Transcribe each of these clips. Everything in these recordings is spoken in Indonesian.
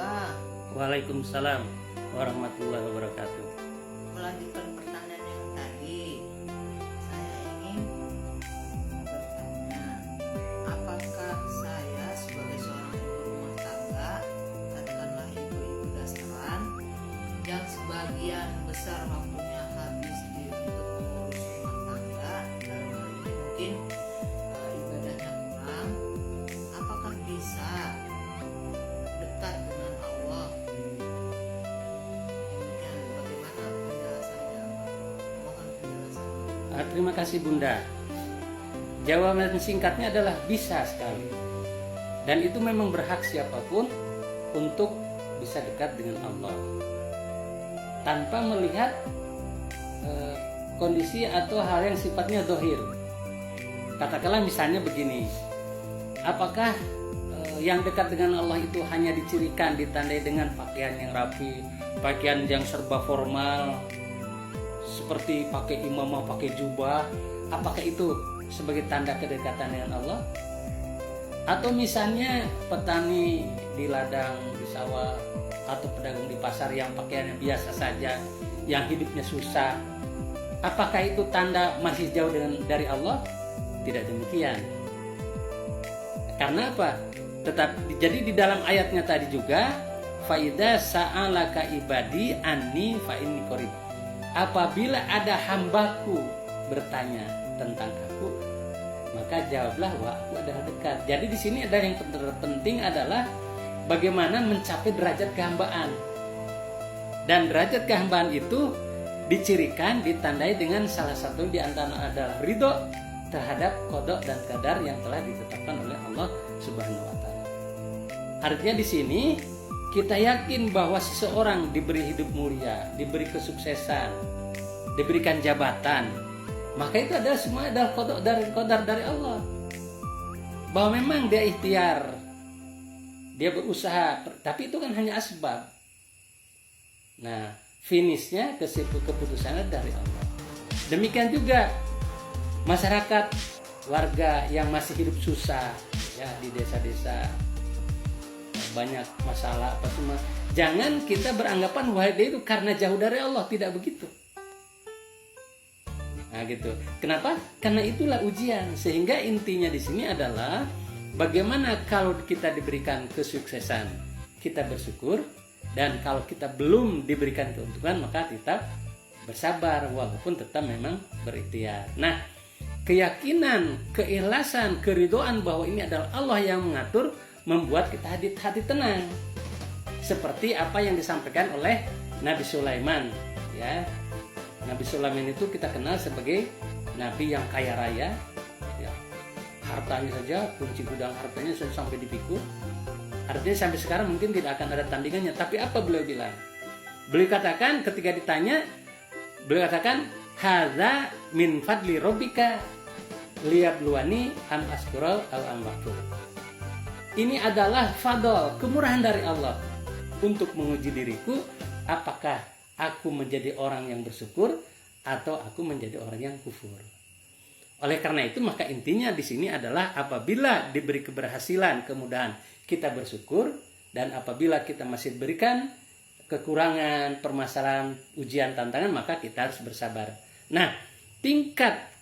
Pak. Waalaikumsalam warahmatullahi wabarakatuh. Melanjutkan pertanyaan yang tadi, saya ingin bertanya, apakah saya sebagai seorang ibu rumah tangga, katakanlah ibu-ibu dasaran, yang sebagian besar waktunya habis untuk mengurus rumah tangga, dalam hal ini mungkin ibadahnya kurang, apakah bisa dekat dengan Allah? Demikian, bagaimana penjelasannya, Pak? Mohon penjelasannya. Terima kasih Bunda. Jawaban singkatnya adalah bisa sekali. Dan itu memang berhak siapapun untuk bisa dekat dengan Allah tanpa melihat kondisi atau hal yang sifatnya zahir. Katakanlah misalnya begini, apakah yang dekat dengan Allah itu hanya dicirikan, ditandai dengan pakaian yang rapi, pakaian yang serba formal, seperti pakai imamah, pakai jubah? Apakah itu sebagai tanda kedekatan dengan Allah? Atau misalnya petani di ladang, di sawah, atau pedagang di pasar yang pakaiannya biasa saja, yang hidupnya susah, apakah itu tanda masih jauh dari Allah? Tidak demikian. Karena apa? Jadi di dalam ayatnya tadi juga, faida sa'alaka ibadi anni fa inni qarib. Apabila ada hambaku bertanya tentang aku, maka jawablah bahwa aku adalah dekat. Jadi di sini ada yang penting adalah bagaimana mencapai derajat kehambaan. Dan derajat kehambaan itu dicirikan, ditandai dengan salah satu di antara adalah ridho terhadap qada dan qadar yang telah ditetapkan oleh Allah Subhanahu wa taala. Artinya di sini kita yakin bahwa seseorang diberi hidup mulia, diberi kesuksesan, diberikan jabatan, maka itu adalah semua adalah qadar dari Allah. Bahwa memang dia ikhtiar, dia berusaha, tapi itu kan hanya asbab. Nah, finishnya keputusannya dari Allah. Demikian juga masyarakat, warga yang masih hidup susah, ya di desa-desa banyak masalah apa semua. Jangan kita beranggapan wah dia itu karena jauh dari Allah, tidak begitu. Nah gitu. Kenapa? Karena itulah ujian. Sehingga intinya di sini adalah bagaimana kalau kita diberikan kesuksesan, kita bersyukur, dan kalau kita belum diberikan keuntungan maka tetap bersabar walaupun tetap memang berikhtiar. Nah, keyakinan, keikhlasan, keridhaan bahwa ini adalah Allah yang mengatur membuat kita hati tenang. Seperti apa yang disampaikan oleh Nabi Sulaiman, ya. Nabi Sulaiman itu kita kenal sebagai nabi yang kaya raya, ya. Hartanya saja, kunci gudang hartanya sudah sampai dipikul. Artinya sampai sekarang mungkin tidak akan ada tandingannya. Tapi apa beliau bilang? Beliau katakan ketika ditanya, beliau katakan, hadza min fadli rabbika liyabluwani an askura aw an akfur. Ini adalah fadl, kemurahan dari Allah untuk menguji diriku, apakah aku menjadi orang yang bersyukur atau aku menjadi orang yang kufur. Oleh karena itu maka intinya di sini adalah apabila diberi keberhasilan, kemudahan, kita bersyukur, dan apabila kita masih diberikan kekurangan, permasalahan, ujian, tantangan, maka kita harus bersabar. Nah, tingkat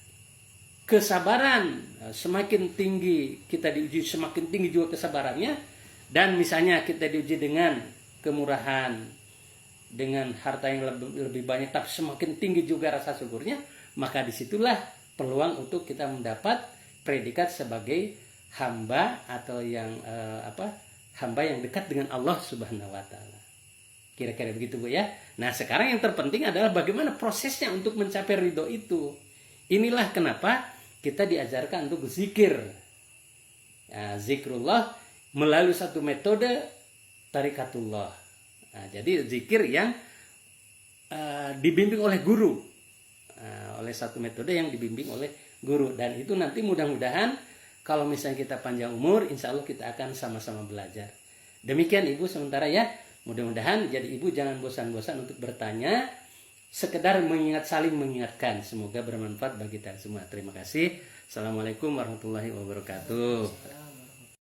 kesabaran semakin tinggi kita diuji, semakin tinggi juga kesabarannya. Dan misalnya kita diuji dengan kemurahan, dengan harta yang lebih banyak, tapi semakin tinggi juga rasa syukurnya, maka disitulah peluang untuk kita mendapat predikat sebagai hamba atau yang hamba yang dekat dengan Allah Subhanahu wa taala. Kira-kira begitu Bu ya. Nah, sekarang yang terpenting adalah bagaimana prosesnya untuk mencapai ridho itu. Inilah kenapa kita diajarkan untuk zikir. Ya, zikrullah melalui satu metode tarikatullah. Nah, jadi zikir yang dibimbing oleh guru. Oleh satu metode yang dibimbing oleh guru. Dan itu nanti mudah-mudahan kalau misalnya kita panjang umur, insya Allah kita akan sama-sama belajar. Demikian Ibu sementara ya. Mudah-mudahan jadi Ibu jangan bosan-bosan untuk bertanya. Sekedar saling mengingatkan. Semoga bermanfaat bagi kita semua. Terima kasih. Assalamualaikum warahmatullahi wabarakatuh.